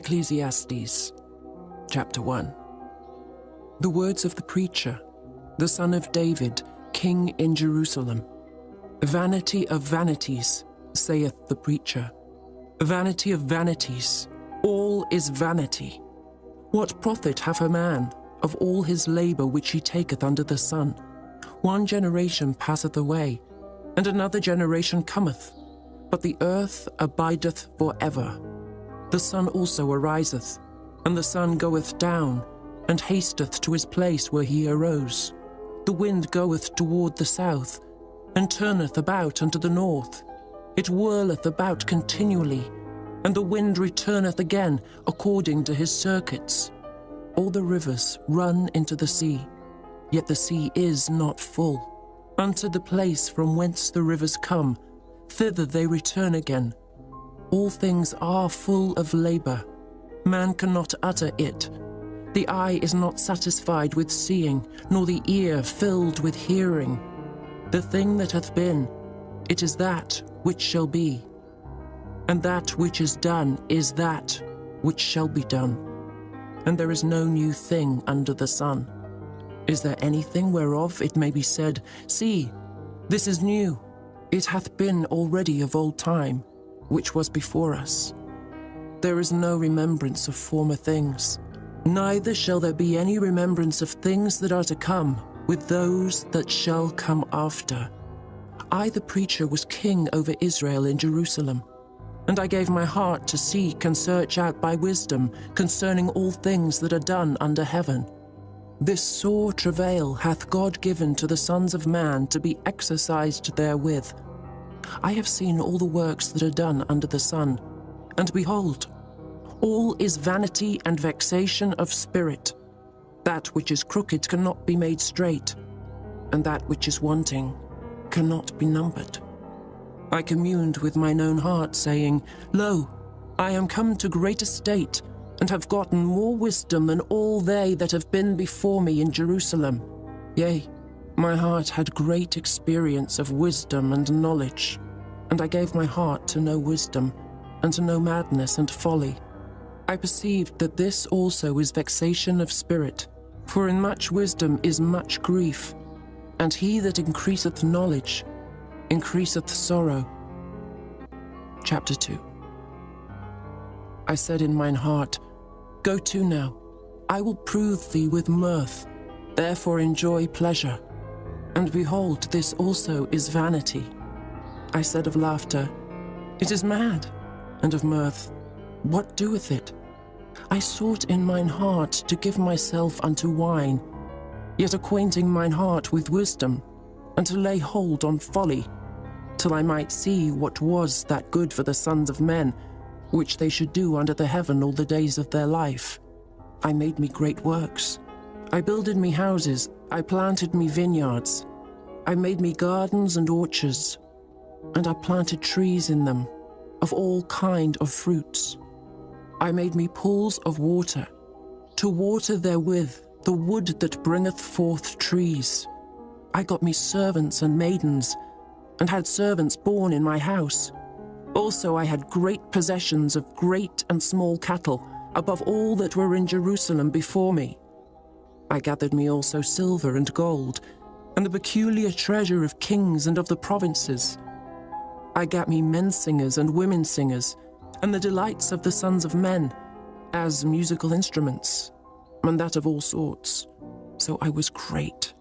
Ecclesiastes, chapter 1. The words of the preacher, the son of David, king in Jerusalem. Vanity of vanities, saith the preacher. Vanity of vanities, all is vanity. What profit hath a man of all his labour which he taketh under the sun? One generation passeth away, and another generation cometh, but the earth abideth for ever. The sun also ariseth, and the sun goeth down, and hasteth to his place where he arose. The wind goeth toward the south, and turneth about unto the north. It whirleth about continually, and the wind returneth again according to his circuits. All the rivers run into the sea, yet the sea is not full. Unto the place from whence the rivers come, thither they return again. All things are full of labour. Man cannot utter it. The eye is not satisfied with seeing, nor the ear filled with hearing. The thing that hath been, it is that which shall be. And that which is done is that which shall be done. And there is no new thing under the sun. Is there anything whereof it may be said, See, this is new? It hath been already of old time, which was before us. There is no remembrance of former things, neither shall there be any remembrance of things that are to come with those that shall come after. I, the preacher, was king over Israel in Jerusalem, and I gave my heart to seek and search out by wisdom concerning all things that are done under heaven. This sore travail hath God given to the sons of man to be exercised therewith. I have seen all the works that are done under the sun, and behold, all is vanity and vexation of spirit. That which is crooked cannot be made straight, and that which is wanting cannot be numbered. I communed with mine own heart, saying, Lo, I am come to great estate, and have gotten more wisdom than all they that have been before me in Jerusalem. Yea, my heart had great experience of wisdom and knowledge, and I gave my heart to know wisdom, and to know madness and folly. I perceived that this also is vexation of spirit, for in much wisdom is much grief, and he that increaseth knowledge increaseth sorrow. Chapter 2. I said in mine heart, Go to now, I will prove thee with mirth, therefore enjoy pleasure. And behold, this also is vanity. I said of laughter, It is mad, and of mirth, what doeth it? I sought in mine heart to give myself unto wine, yet acquainting mine heart with wisdom, and to lay hold on folly, till I might see what was that good for the sons of men, which they should do under the heaven all the days of their life. I made me great works. I builded me houses, I planted me vineyards. I made me gardens and orchards, and I planted trees in them, of all kind of fruits. I made me pools of water, to water therewith the wood that bringeth forth trees. I got me servants and maidens, and had servants born in my house. Also I had great possessions of great and small cattle, above all that were in Jerusalem before me. I gathered me also silver and gold, and the peculiar treasure of kings and of the provinces. I gat me men singers and women singers, and the delights of the sons of men, as musical instruments, and that of all sorts. So I was great,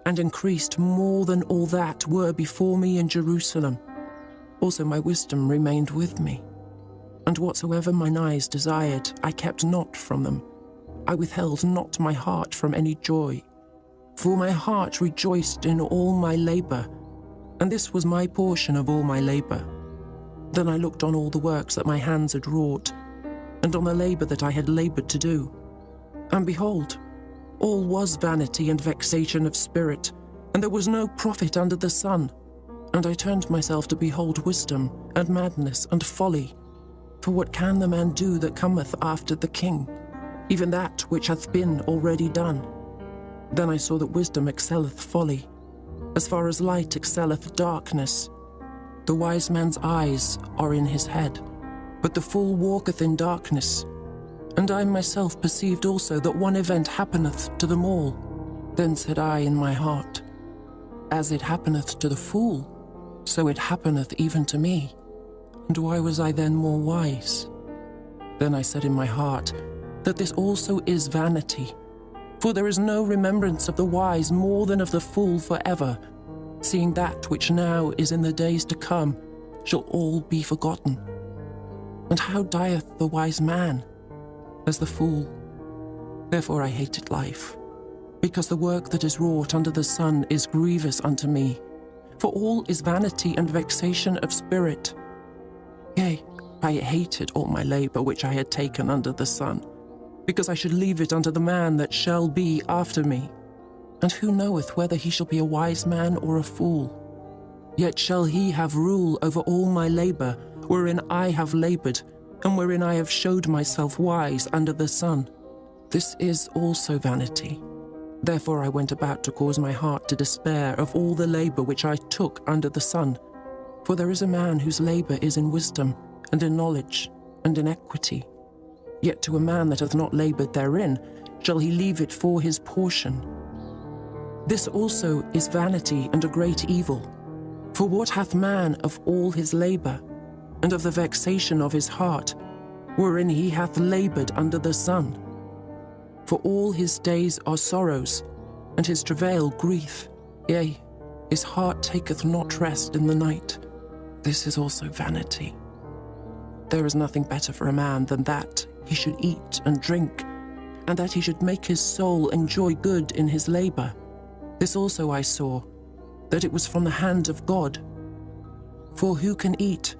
and increased more than all that were before me in Jerusalem. Also my wisdom remained with me, and whatsoever mine eyes desired, I kept not from them. I withheld not my heart from any joy, for my heart rejoiced in all my labour, and this was my portion of all my labour. Then I looked on all the works that my hands had wrought, and on the labour that I had laboured to do. And behold, all was vanity and vexation of spirit, and there was no profit under the sun. And I turned myself to behold wisdom, and madness, and folly. For what can the man do that cometh after the king? Even that which hath been already done. Then I saw that wisdom excelleth folly, as far as light excelleth darkness. The wise man's eyes are in his head, but the fool walketh in darkness. And I myself perceived also that one event happeneth to them all. Then said I in my heart, As it happeneth to the fool, so it happeneth even to me. And why was I then more wise? Then I said in my heart, that this also is vanity. For there is no remembrance of the wise more than of the fool forever, seeing that which now is in the days to come shall all be forgotten. And how dieth the wise man? As the fool. Therefore I hated life, because the work that is wrought under the sun is grievous unto me. For all is vanity and vexation of spirit. Yea, I hated all my labour which I had taken under the sun, because I should leave it unto the man that shall be after me. And who knoweth whether he shall be a wise man or a fool? Yet shall he have rule over all my labour, wherein I have laboured, and wherein I have showed myself wise under the sun. This is also vanity. Therefore I went about to cause my heart to despair of all the labour which I took under the sun. For there is a man whose labour is in wisdom, and in knowledge, and in equity. Yet to a man that hath not laboured therein shall he leave it for his portion. This also is vanity and a great evil. For what hath man of all his labour, and of the vexation of his heart, wherein he hath laboured under the sun? For all his days are sorrows, and his travail grief. Yea, his heart taketh not rest in the night. This is also vanity. There is nothing better for a man than that he should eat and drink, and that he should make his soul enjoy good in his labour. This also I saw, that it was from the hand of God. For who can eat,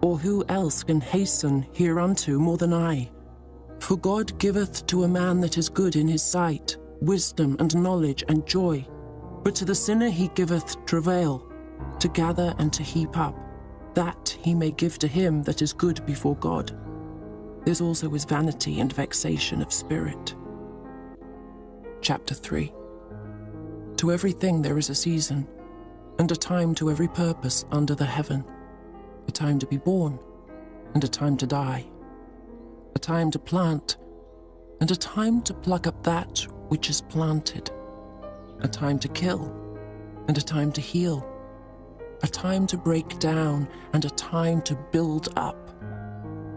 or who else can hasten hereunto more than I? For God giveth to a man that is good in his sight wisdom and knowledge and joy, but to the sinner he giveth travail, to gather and to heap up, that he may give to him that is good before God. This also is vanity and vexation of spirit. Chapter 3. To everything there is a season, and a time to every purpose under the heaven, a time to be born, and a time to die, a time to plant, and a time to pluck up that which is planted, a time to kill, and a time to heal, a time to break down, and a time to build up,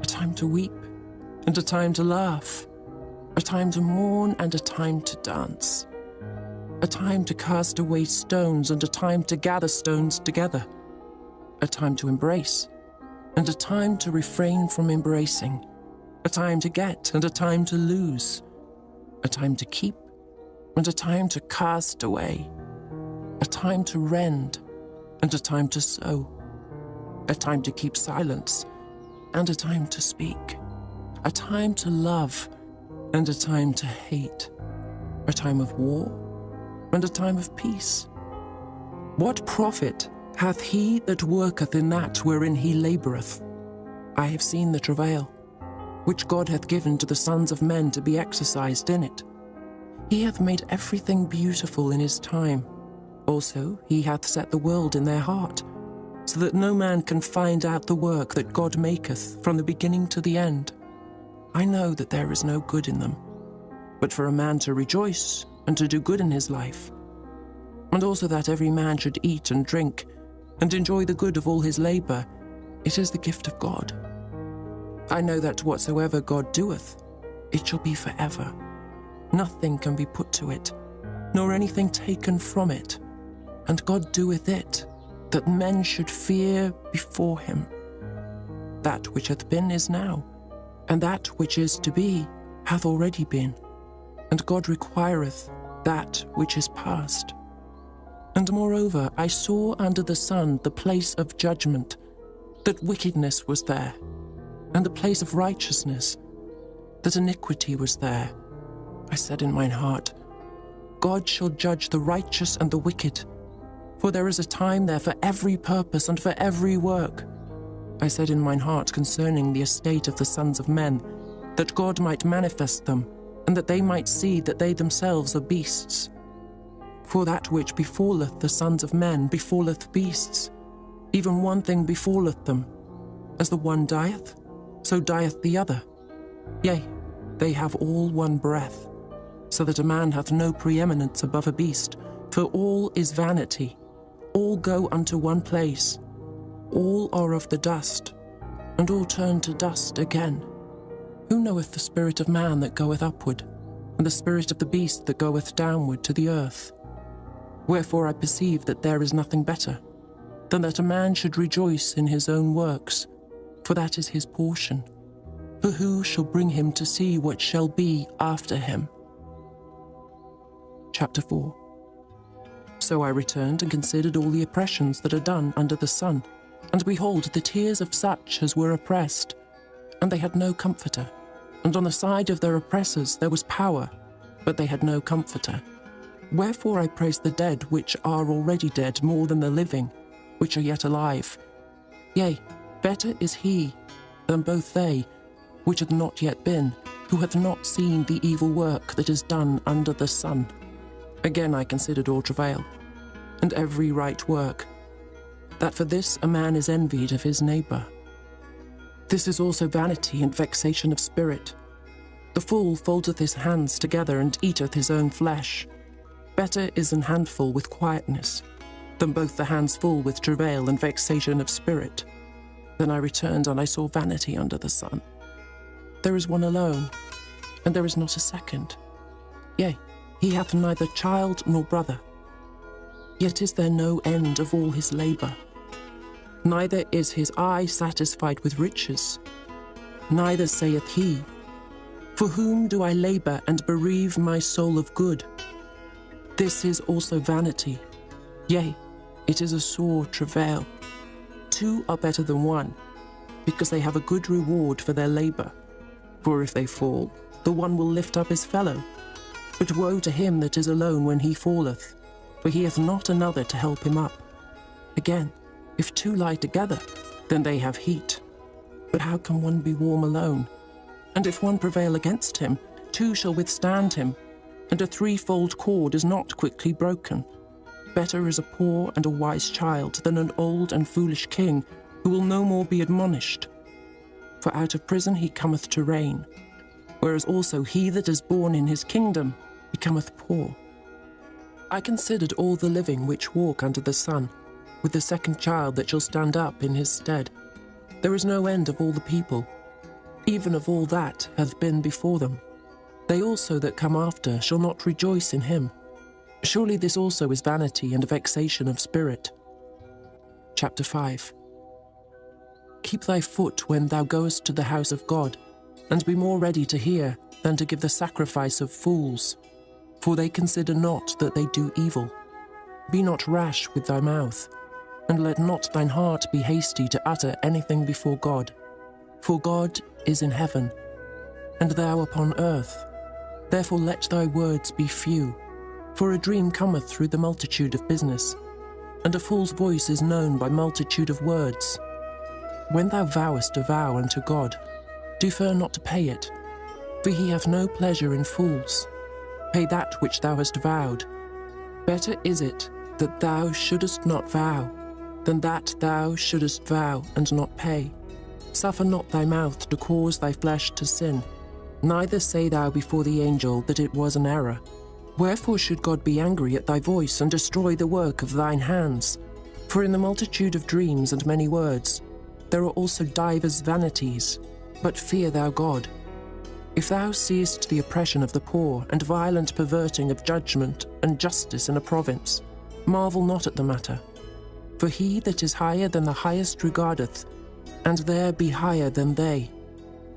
a time to weep, and a time to laugh, a time to mourn, and a time to dance, a time to cast away stones, and a time to gather stones together, a time to embrace, and a time to refrain from embracing, a time to get, and a time to lose, a time to keep, and a time to cast away, a time to rend, and a time to sow, a time to keep silence, and a time to speak, a time to love, and a time to hate, a time of war, and a time of peace. What profit hath he that worketh in that wherein he laboureth? I have seen the travail, which God hath given to the sons of men to be exercised in it. He hath made everything beautiful in his time. Also he hath set the world in their heart, so that no man can find out the work that God maketh from the beginning to the end. I know that there is no good in them, but for a man to rejoice and to do good in his life, and also that every man should eat and drink, and enjoy the good of all his labour, it is the gift of God. I know that whatsoever God doeth, it shall be forever. Nothing can be put to it, nor anything taken from it. And God doeth it, that men should fear before him. That which hath been is now, and that which is to be hath already been, and God requireth that which is past. And moreover, I saw under the sun the place of judgment, that wickedness was there, and the place of righteousness, that iniquity was there. I said in mine heart, God shall judge the righteous and the wicked, for there is a time there for every purpose and for every work. I said in mine heart concerning the estate of the sons of men, that God might manifest them, and that they might see that they themselves are beasts. For that which befalleth the sons of men befalleth beasts. Even one thing befalleth them. As the one dieth, so dieth the other. Yea, They have all one breath, so that a man hath no preeminence above a beast, for all is vanity. All go unto one place. All are of the dust, and all turn to dust again. Who knoweth the spirit of man that goeth upward, and the spirit of the beast that goeth downward to the earth? Wherefore I perceive that there is nothing better, than that a man should rejoice in his own works, for that is his portion. For who shall bring him to see what shall be after him? Chapter 4. So I returned and considered all the oppressions that are done under the sun, and behold, the tears of such as were oppressed, and they had no comforter. And on the side of their oppressors there was power, but they had no comforter. Wherefore I praise the dead which are already dead more than the living, which are yet alive. Yea, better is he than both they which hath not yet been, who hath not seen the evil work that is done under the sun. Again I considered all travail, and every right work, that for this a man is envied of his neighbour. This is also vanity and vexation of spirit. The fool foldeth his hands together and eateth his own flesh. Better is an handful with quietness, than both the hands full with travail and vexation of spirit. Then I returned, and I saw vanity under the sun. There is one alone, and there is not a second. Yea, he hath neither child nor brother. Yet is there no end of all his labour. Neither is his eye satisfied with riches. Neither saith he, For whom do I labour and bereave my soul of good? This is also vanity. Yea, it is a sore travail. Two are better than one, because they have a good reward for their labour. For if they fall, the one will lift up his fellow. But woe to him that is alone when he falleth, for he hath not another to help him up. Again, if two lie together, then they have heat. But how can one be warm alone? And if one prevail against him, two shall withstand him, and a threefold cord is not quickly broken. Better is a poor and a wise child than an old and foolish king, who will no more be admonished. For out of prison he cometh to reign, whereas also he that is born in his kingdom becometh poor. I considered all the living which walk under the sun, with the second child that shall stand up in his stead. There is no end of all the people, even of all that hath been before them. They also that come after shall not rejoice in him. Surely this also is vanity and vexation of spirit. Chapter 5. Keep thy foot when thou goest to the house of God, and be more ready to hear than to give the sacrifice of fools. For they consider not that they do evil. Be not rash with thy mouth, and let not thine heart be hasty to utter anything before God. For God is in heaven, and thou upon earth. Therefore let thy words be few. For a dream cometh through the multitude of business, and a fool's voice is known by multitude of words. When thou vowest a vow unto God, defer not to pay it, for he hath no pleasure in fools. Pay that which thou hast vowed. Better is it that thou shouldest not vow, than that thou shouldest vow and not pay. Suffer not thy mouth to cause thy flesh to sin, neither say thou before the angel that it was an error. Wherefore should God be angry at thy voice and destroy the work of thine hands? For in the multitude of dreams and many words, there are also divers vanities, but fear thou God. If thou seest the oppression of the poor, and violent perverting of judgment and justice in a province, marvel not at the matter. For he that is higher than the highest regardeth, and there be higher than they.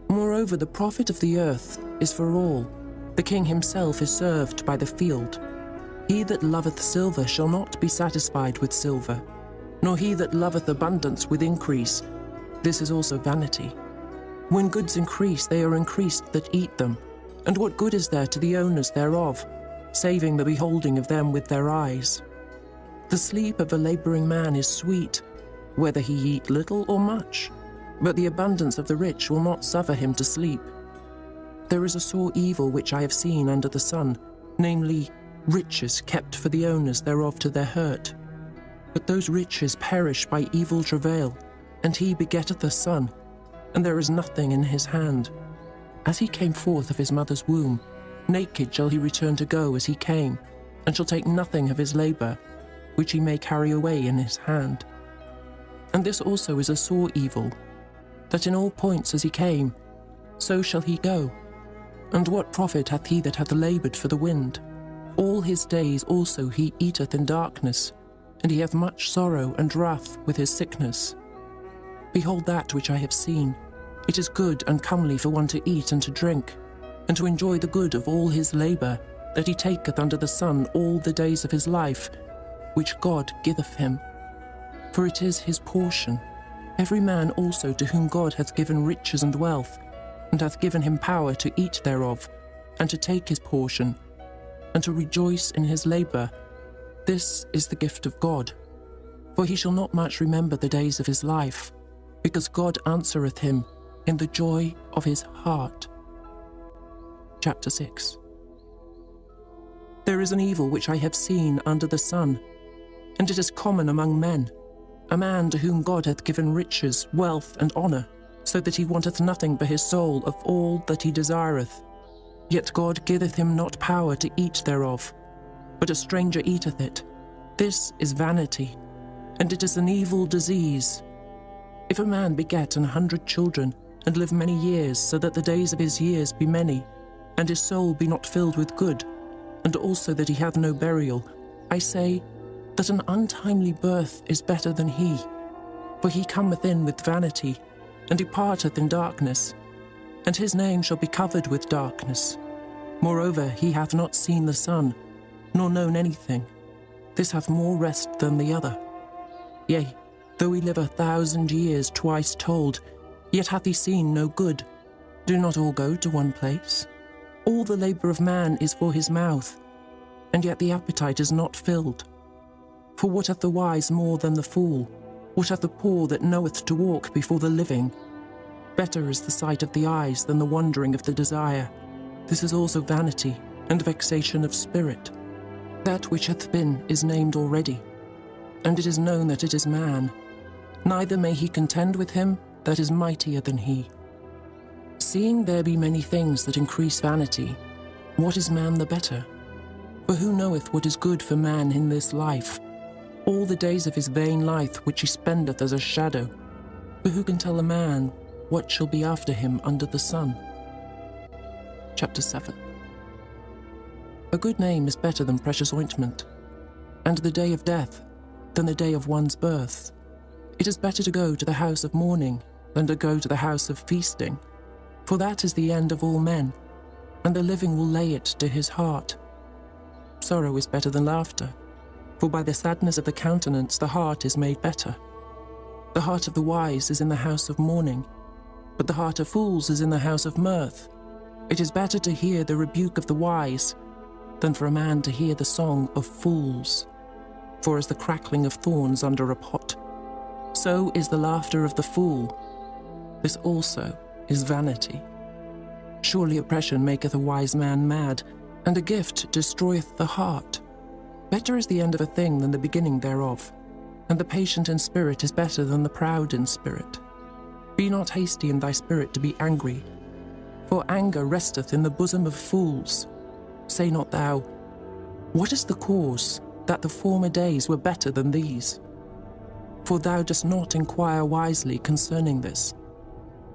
Moreover, the profit of the earth is for all. The king himself is served by the field. He that loveth silver shall not be satisfied with silver, nor he that loveth abundance with increase. This is also vanity. When goods increase, they are increased that eat them. And what good is there to the owners thereof, saving the beholding of them with their eyes? The sleep of a labouring man is sweet, whether he eat little or much, but the abundance of the rich will not suffer him to sleep. There is a sore evil which I have seen under the sun, namely, riches kept for the owners thereof to their hurt. But those riches perish by evil travail, and he begetteth a son, and there is nothing in his hand. As he came forth of his mother's womb, naked shall he return to go as he came, and shall take nothing of his labour, which he may carry away in his hand. And this also is a sore evil, that in all points as he came, so shall he go. And what profit hath he that hath laboured for the wind? All his days also he eateth in darkness, and he hath much sorrow and wrath with his sickness. Behold that which I have seen. It is good and comely for one to eat and to drink, and to enjoy the good of all his labour, that he taketh under the sun all the days of his life, which God giveth him. For it is his portion. Every man also to whom God hath given riches and wealth, and hath given him power to eat thereof, and to take his portion, and to rejoice in his labour, this is the gift of God. For he shall not much remember the days of his life, because God answereth him in the joy of his heart. Chapter 6. There is an evil which I have seen under the sun, and it is common among men, a man to whom God hath given riches, wealth, and honour, so that he wanteth nothing for his soul of all that he desireth. Yet God giveth him not power to eat thereof, but a stranger eateth it. This is vanity, and it is an evil disease. If a man beget 100 children, and live many years, so that the days of his years be many, and his soul be not filled with good, and also that he have no burial, I say that an untimely birth is better than he. For he cometh in with vanity, and departeth in darkness, and his name shall be covered with darkness. Moreover, he hath not seen the sun, nor known anything. This hath more rest than the other. Yea, though he live 1,000 years twice told, yet hath he seen no good. Do not all go to one place? All the labour of man is for his mouth, and yet the appetite is not filled. For what hath the wise more than the fool? What hath the poor that knoweth to walk before the living? Better is the sight of the eyes than the wandering of the desire. This is also vanity and vexation of spirit. That which hath been is named already, and it is known that it is man. Neither may he contend with him that is mightier than he. Seeing there be many things that increase vanity, what is man the better? For who knoweth what is good for man in this life? All the days of his vain life which he spendeth as a shadow. For who can tell a man what shall be after him under the sun? Chapter 7. A good name is better than precious ointment, and the day of death than the day of one's birth. It is better to go to the house of mourning than to go to the house of feasting, for that is the end of all men, and the living will lay it to his heart. Sorrow is better than laughter, for by the sadness of the countenance the heart is made better. The heart of the wise is in the house of mourning, but the heart of fools is in the house of mirth. It is better to hear the rebuke of the wise than for a man to hear the song of fools. For as the crackling of thorns under a pot, so is the laughter of the fool. This also is vanity. Surely oppression maketh a wise man mad, and a gift destroyeth the heart. Better is the end of a thing than the beginning thereof, and the patient in spirit is better than the proud in spirit. Be not hasty in thy spirit to be angry, for anger resteth in the bosom of fools. Say not thou, what is the cause that the former days were better than these? For thou dost not inquire wisely concerning this.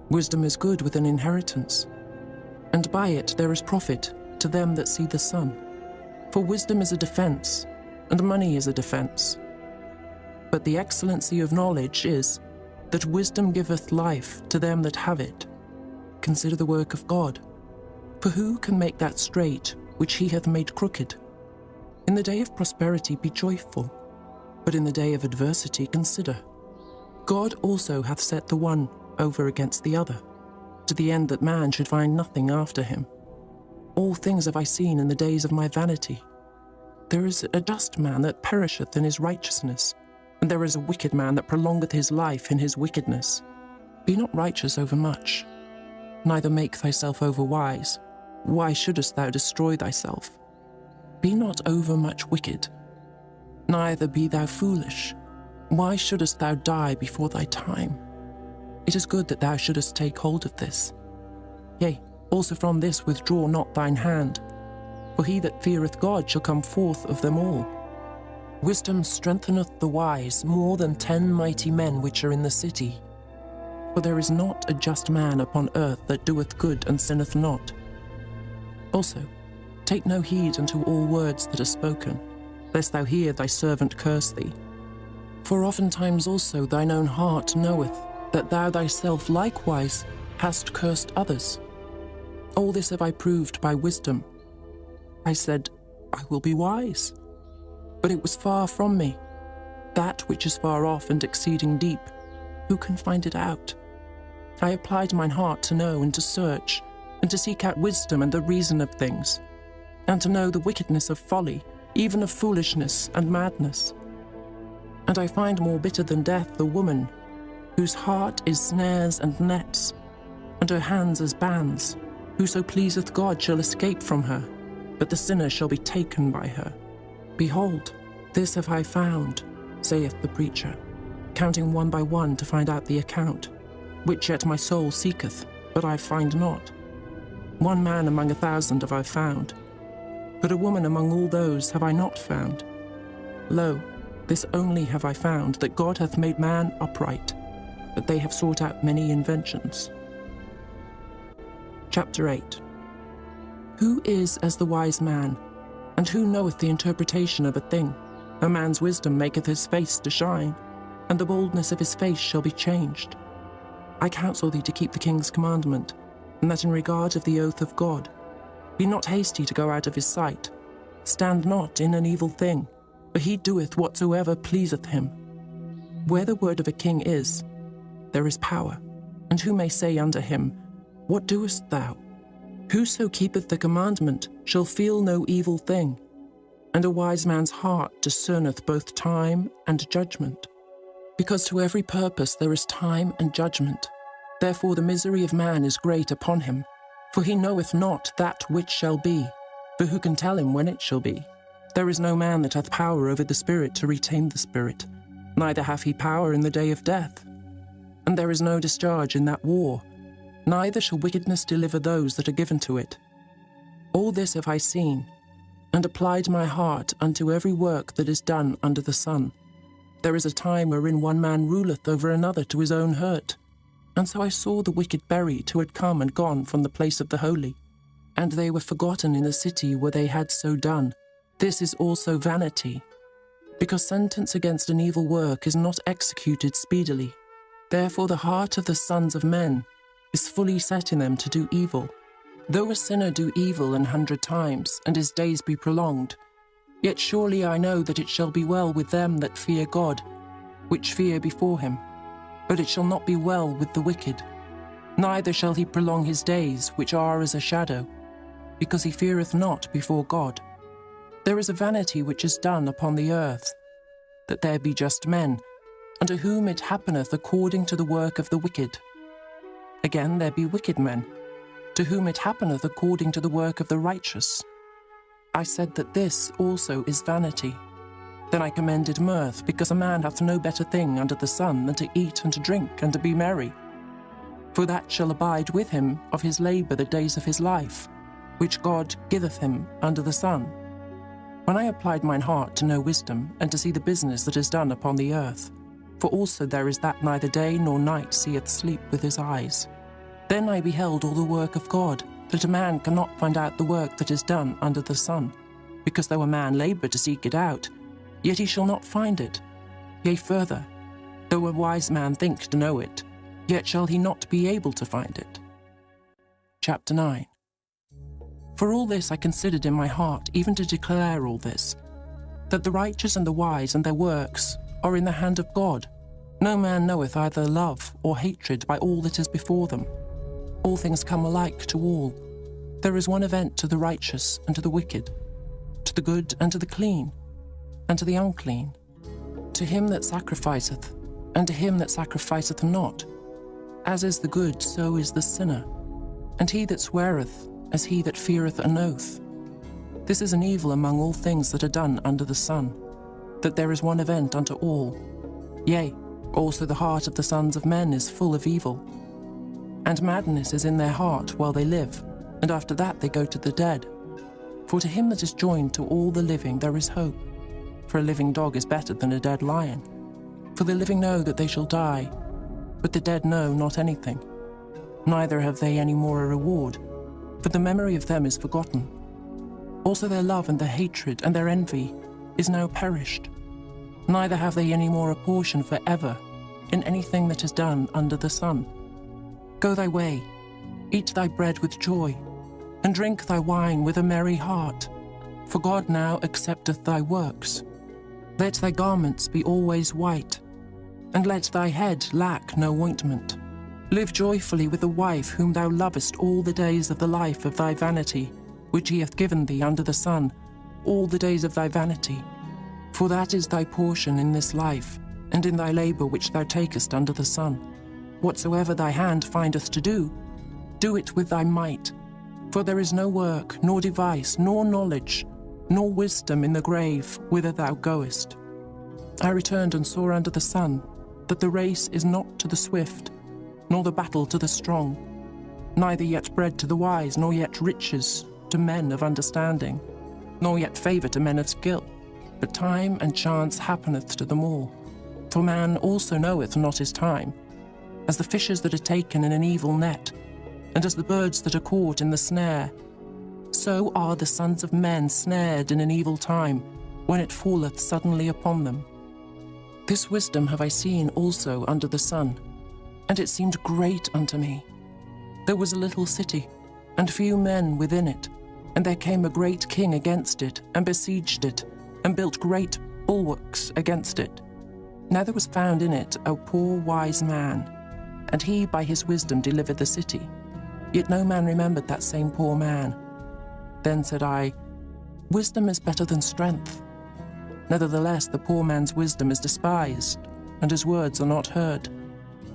Wisdom is good with an inheritance, and by it there is profit to them that see the sun. For wisdom is a defence, and money is a defence. But the excellency of knowledge is, that wisdom giveth life to them that have it. Consider the work of God. For who can make that straight which he hath made crooked? In the day of prosperity be joyful, but in the day of adversity consider. God also hath set the one over against the other, to the end that man should find nothing after him. All things have I seen in the days of my vanity. There is a just man that perisheth in his righteousness, and there is a wicked man that prolongeth his life in his wickedness. Be not righteous over much, neither make thyself over wise. Why shouldest thou destroy thyself? Be not over much wicked, neither be thou foolish. Why shouldest thou die before thy time? It is good that thou shouldest take hold of this. Yea, Also from this withdraw not thine hand, for he that feareth God shall come forth of them all. Wisdom strengtheneth the wise more than 10 mighty men which are in the city. For there is not a just man upon earth that doeth good and sinneth not. Also, take no heed unto all words that are spoken, lest thou hear thy servant curse thee. For oftentimes also thine own heart knoweth that thou thyself likewise hast cursed others. All this have I proved by wisdom. I said, I will be wise. But it was far from me. That which is far off and exceeding deep, who can find it out? I applied mine heart to know and to search, and to seek out wisdom and the reason of things, and to know the wickedness of folly, even of foolishness and madness. And I find more bitter than death the woman, whose heart is snares and nets, and her hands as bands. Whoso pleaseth God shall escape from her, but the sinner shall be taken by her. Behold, this have I found, saith the preacher, counting one by one to find out the account, which yet my soul seeketh, but I find not. One man among 1,000 have I found, but a woman among all those have I not found. Lo, this only have I found, that God hath made man upright, but they have sought out many inventions. Chapter 8. Who is as the wise man, and who knoweth the interpretation of a thing? A man's wisdom maketh his face to shine, and the boldness of his face shall be changed. I counsel thee to keep the king's commandment, and that in regard of the oath of God. Be not hasty to go out of his sight. Stand not in an evil thing, for he doeth whatsoever pleaseth him. Where the word of a king is, there is power, and who may say unto him, What doest thou? Whoso keepeth the commandment shall feel no evil thing, and a wise man's heart discerneth both time and judgment. Because to every purpose there is time and judgment. Therefore the misery of man is great upon him, for he knoweth not that which shall be, for who can tell him when it shall be? There is no man that hath power over the spirit to retain the spirit, neither hath he power in the day of death. And there is no discharge in that war, neither shall wickedness deliver those that are given to it. All this have I seen, and applied my heart unto every work that is done under the sun. There is a time wherein one man ruleth over another to his own hurt. And so I saw the wicked buried who had come and gone from the place of the holy, and they were forgotten in the city where they had so done. This is also vanity, because sentence against an evil work is not executed speedily. Therefore the heart of the sons of men is fully set in them to do evil. Though a sinner do evil 100 times, and his days be prolonged, yet surely I know that it shall be well with them that fear God, which fear before him. But it shall not be well with the wicked, neither shall he prolong his days, which are as a shadow, because he feareth not before God. There is a vanity which is done upon the earth, that there be just men, unto whom it happeneth according to the work of the wicked. Again there be wicked men, to whom it happeneth according to the work of the righteous. I said that this also is vanity. Then I commended mirth, because a man hath no better thing under the sun than to eat and to drink and to be merry. For that shall abide with him of his labour the days of his life, which God giveth him under the sun. When I applied mine heart to know wisdom, and to see the business that is done upon the earth, for also there is that neither day nor night seeth sleep with his eyes. Then I beheld all the work of God, that a man cannot find out the work that is done under the sun, because though a man labour to seek it out, yet he shall not find it. Yea, further, though a wise man think to know it, yet shall he not be able to find it. Chapter 9. For all this I considered in my heart, even to declare all this, that the righteous and the wise and their works are in the hand of God. No man knoweth either love or hatred by all that is before them. All things come alike to all. There is one event to the righteous and to the wicked, to the good and to the clean, and to the unclean, to him that sacrificeth, and to him that sacrificeth not. As is the good, so is the sinner, and he that sweareth, as he that feareth an oath. This is an evil among all things that are done under the sun, that there is one event unto all. Yea, also the heart of the sons of men is full of evil, and madness is in their heart while they live. and after that they go to the dead. For to him that is joined to all the living there is hope. For a living dog is better than a dead lion. For the living know that they shall die, but the dead know not anything. Neither have they any more a reward, for the memory of them is forgotten. Also their love and their hatred and their envy is now perished. Neither have they any more a portion for ever in anything that is done under the sun. Go thy way, eat thy bread with joy, and drink thy wine with a merry heart, for God now accepteth thy works. Let thy garments be always white, and let thy head lack no ointment. Live joyfully with the wife whom thou lovest all the days of the life of thy vanity, which he hath given thee under the sun, all the days of thy vanity. For that is thy portion in this life, and in thy labour which thou takest under the sun. Whatsoever thy hand findeth to do, do it with thy might. For there is no work, nor device, nor knowledge, nor wisdom in the grave whither thou goest. I returned and saw under the sun that the race is not to the swift, nor the battle to the strong, neither yet bread to the wise, nor yet riches to men of understanding, nor yet favour to men of skill, but time and chance happeneth to them all. For man also knoweth not his time, as the fishes that are taken in an evil net, and as the birds that are caught in the snare. So are the sons of men snared in an evil time, when it falleth suddenly upon them. This wisdom have I seen also under the sun, and it seemed great unto me. There was a little city, and few men within it, and there came a great king against it, and besieged it, and built great bulwarks against it. Now there was found in it a poor wise man, and he by his wisdom delivered the city. Yet no man remembered that same poor man. Then said I, Wisdom is better than strength. Nevertheless the poor man's wisdom is despised, and his words are not heard.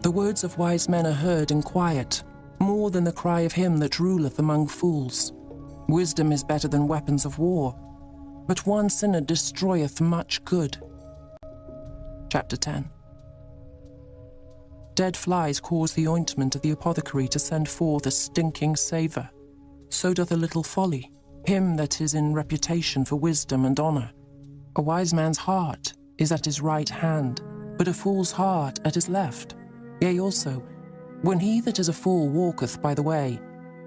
The words of wise men are heard in quiet, more than the cry of him that ruleth among fools. Wisdom is better than weapons of war, but one sinner destroyeth much good. Chapter 10. Dead flies cause the ointment of the apothecary to send forth a stinking savour. So doth a little folly, him that is in reputation for wisdom and honour. A wise man's heart is at his right hand, but a fool's heart at his left. Yea also, when he that is a fool walketh by the way,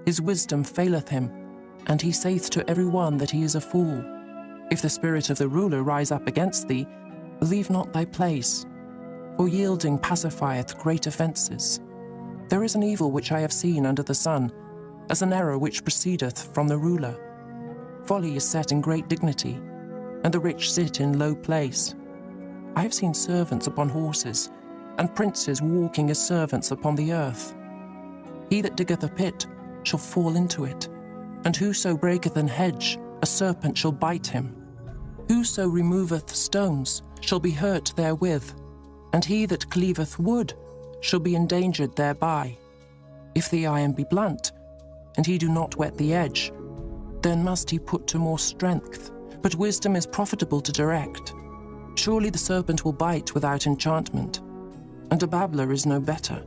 his wisdom faileth him, and he saith to every one that he is a fool. If the spirit of the ruler rise up against thee, leave not thy place, for yielding pacifieth great offences. There is an evil which I have seen under the sun, as an error which proceedeth from the ruler. Folly is set in great dignity, and the rich sit in low place. I have seen servants upon horses, and princes walking as servants upon the earth. He that diggeth a pit shall fall into it, and whoso breaketh an hedge, a serpent shall bite him. Whoso removeth stones shall be hurt therewith, and he that cleaveth wood shall be endangered thereby. If the iron be blunt, and he do not whet the edge, then must he put to more strength, but wisdom is profitable to direct. Surely the serpent will bite without enchantment, and a babbler is no better.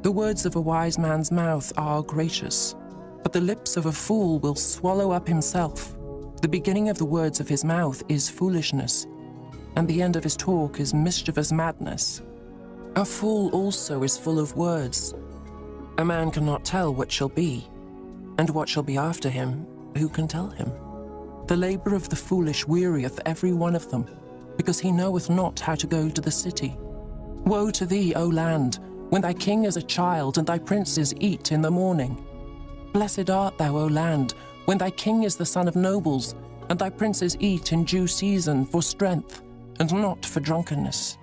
The words of a wise man's mouth are gracious, but the lips of a fool will swallow up himself. The beginning of the words of his mouth is foolishness, and the end of his talk is mischievous madness. A fool also is full of words. A man cannot tell what shall be, and what shall be after him, who can tell him? The labour of the foolish wearieth every one of them, because he knoweth not how to go to the city. Woe to thee, O land, when thy king is a child, and thy princes eat in the morning. Blessed art thou, O land, when thy king is the son of nobles, and thy princes eat in due season for strength, and not for drunkenness.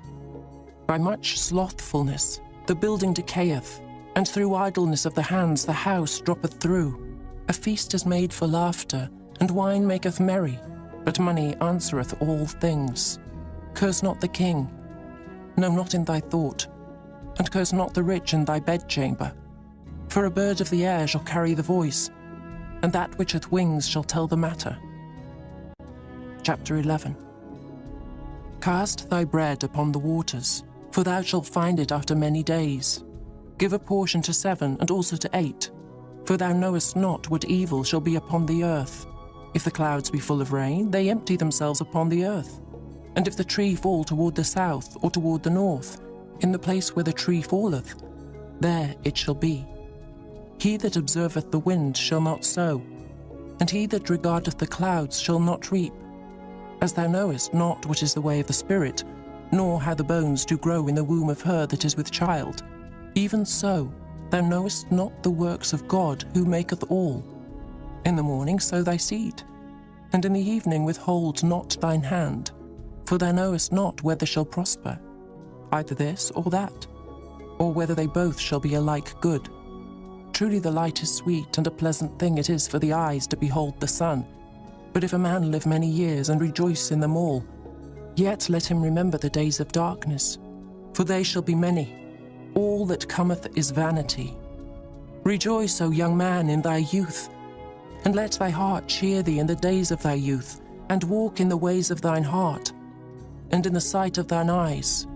By much slothfulness the building decayeth, and through idleness of the hands the house droppeth through. A feast is made for laughter, and wine maketh merry, but money answereth all things. Curse not the king, no, not in thy thought, and curse not the rich in thy bedchamber. For a bird of the air shall carry the voice, and that which hath wings shall tell the matter. Chapter 11. Cast thy bread upon the waters, for thou shalt find it after many days. Give a portion to 7, and also to 8. For thou knowest not what evil shall be upon the earth. If the clouds be full of rain, they empty themselves upon the earth. And if the tree fall toward the south or toward the north, in the place where the tree falleth, there it shall be. He that observeth the wind shall not sow, and he that regardeth the clouds shall not reap. As thou knowest not what is the way of the Spirit, nor how the bones do grow in the womb of her that is with child, even so thou knowest not the works of God who maketh all. In the morning sow thy seed, and in the evening withhold not thine hand, for thou knowest not whether shall prosper, either this or that, or whether they both shall be alike good. Truly the light is sweet, and a pleasant thing it is for the eyes to behold the sun. But if a man live many years and rejoice in them all, yet let him remember the days of darkness, for they shall be many. All that cometh is vanity. Rejoice, O young man, in thy youth, and let thy heart cheer thee in the days of thy youth, and walk in the ways of thine heart, and in the sight of thine eyes.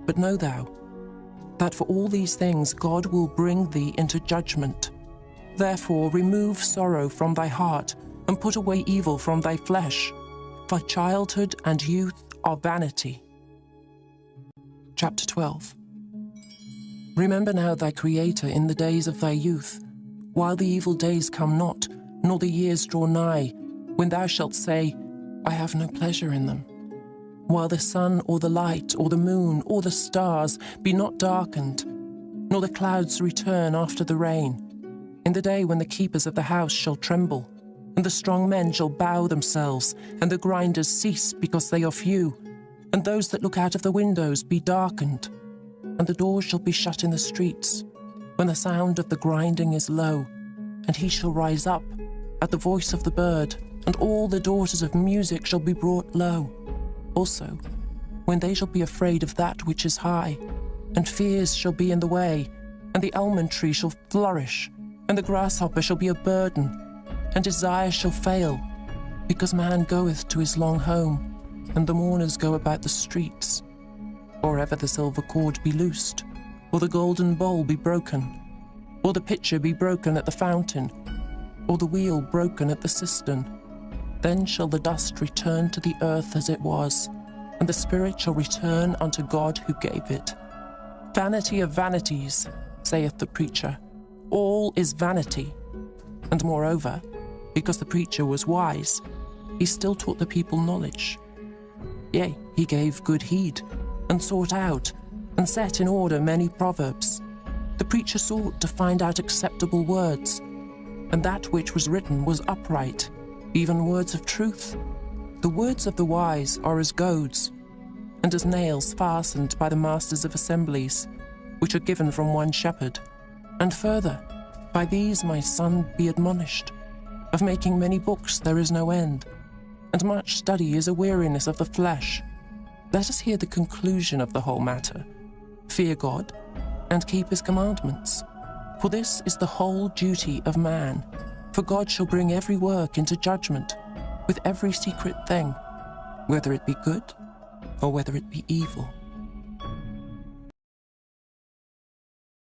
But know thou, that for all these things God will bring thee into judgment. Therefore remove sorrow from thy heart, and put away evil from thy flesh, for childhood and youth are vanity. Chapter 12. Remember now thy Creator in the days of thy youth, while the evil days come not, nor the years draw nigh, when thou shalt say, I have no pleasure in them. While the sun or the light or the moon or the stars be not darkened, nor the clouds return after the rain, in the day when the keepers of the house shall tremble, and the strong men shall bow themselves, and the grinders cease because they are few, and those that look out of the windows be darkened, and the doors shall be shut in the streets, when the sound of the grinding is low, and he shall rise up at the voice of the bird, and all the daughters of music shall be brought low. Also, when they shall be afraid of that which is high, and fears shall be in the way, and the almond tree shall flourish, and the grasshopper shall be a burden, and desire shall fail, because man goeth to his long home, and the mourners go about the streets. Or ever the silver cord be loosed, or the golden bowl be broken, or the pitcher be broken at the fountain, or the wheel broken at the cistern, then shall the dust return to the earth as it was, and the spirit shall return unto God who gave it. Vanity of vanities, saith the preacher, all is vanity. And moreover, because the preacher was wise, he still taught the people knowledge. Yea, he gave good heed, and sought out, and set in order many proverbs. The preacher sought to find out acceptable words, and that which was written was upright, even words of truth. The words of the wise are as goads, and as nails fastened by the masters of assemblies, which are given from one shepherd. And further, by these, my son, be admonished. Of making many books there is no end, and much study is a weariness of the flesh. Let us hear the conclusion of the whole matter. Fear God, and keep his commandments. For this is the whole duty of man. For God shall bring every work into judgment, with every secret thing, whether it be good or whether it be evil.